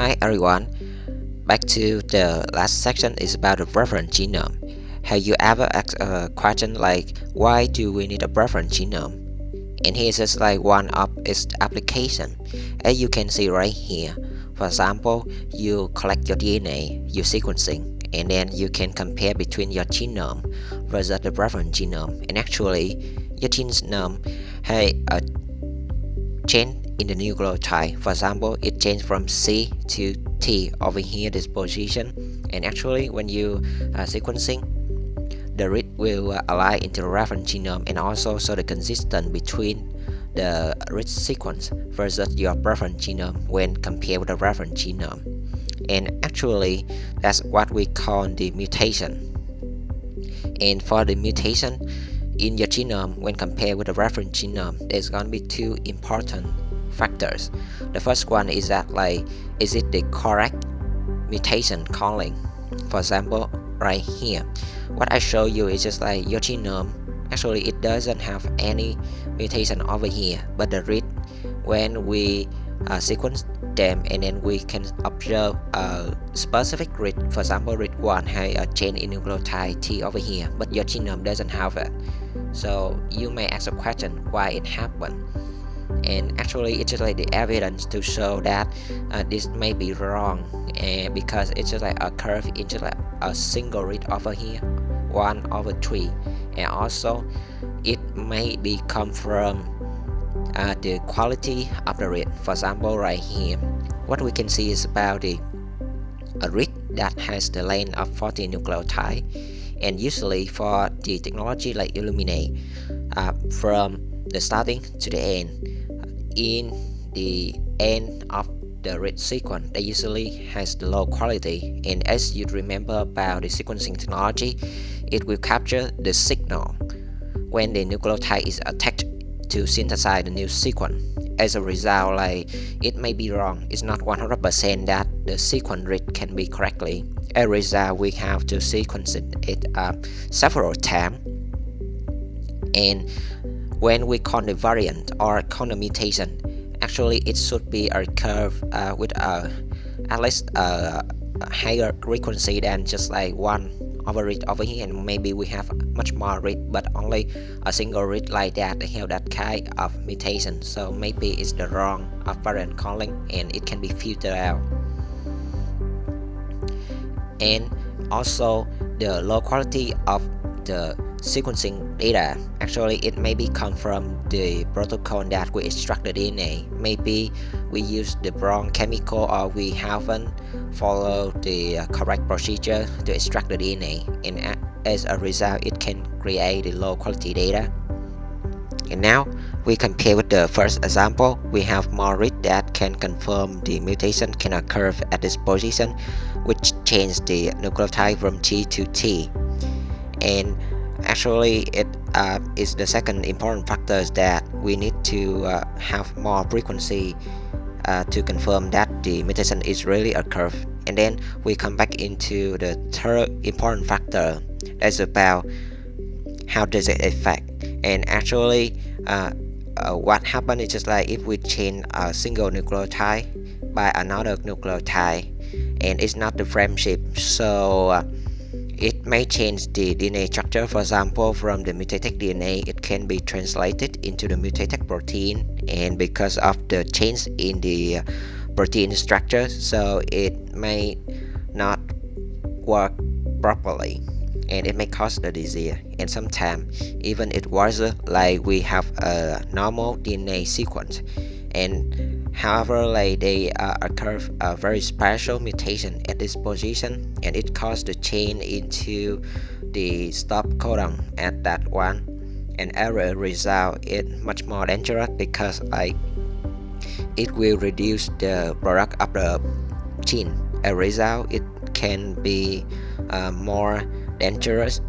Hi everyone, back to the last section is about the reference genome. Have you ever asked a question like why do we need a reference genome? And here's just like one of its application. As you can see right here, for example, you collect your DNA, you sequencing, and then you can compare between your genome versus the reference genome. And actually, your genome has a change in the nucleotide. For example, it changed from C to T over here, this position. And actually, when you sequencing, the read will align into the reference genome and also show the consistency between the read sequence versus your reference genome when compared with the reference genome. And actually, that's what we call the mutation. And for the mutation in your genome when compared with the reference genome, there's going to be two important factors. The first one is that is it the correct mutation calling? For example, right here, what I show you is just like your genome. Actually, it doesn't have any mutation over here, but the read when we sequence them, and then we can observe a specific read. For example, read 1 has a change in nucleotide T over here, but your genome doesn't have it. So you may ask a question why it happened. And actually it's just like the evidence to show that this may be wrong, and because it's just like a curve in just like a single read over here 1/3, and also it may be come from the quality of the read. For example, right here, what we can see is about a read that has the length of 40 nucleotide, and usually for the technology like Illuminate, from the starting to the end, in the end of the read sequence, they usually has the low quality. And as you remember about the sequencing technology, it will capture the signal when the nucleotide is attached to synthesize the new sequence. As a result, it may be wrong. It's not 100% that the sequence read can be correctly. As a result, we have to sequence it several times. And when we count the variant or count the mutation, actually it should be a curve with at least a higher frequency than just like one over read over here, and maybe we have much more read, but only a single read like that, they have that kind of mutation. So maybe it's the wrong variant calling, and it can be filtered out. And also the low quality of the sequencing data, actually it maybe come from the protocol that we extract the DNA. Maybe we use the wrong chemical, or we haven't followed the correct procedure to extract the DNA, and as a result it can create the low quality data. And now we compare with the first example. We have more read that can confirm the mutation can occur at this position, which change the nucleotide from T to T. And actually it is the second important factor that we need to have more frequency to confirm that the mutation is really occurred. And then we come back into the third important factor, that's about how does it affect. And actually what happened is just like if we change a single nucleotide by another nucleotide, and it's not the frame shift, so it may change the DNA structure. For example, from the mutated DNA, it can be translated into the mutated protein, and because of the change in the protein structure, so it may not work properly, and it may cause the disease. And sometimes even it was like we have a normal DNA sequence, and however they occur a very special mutation at this position, and it caused the change into the stop codon at that one. And as a result, it much more dangerous because it will reduce the product of the gene. As a result, it can be more dangerous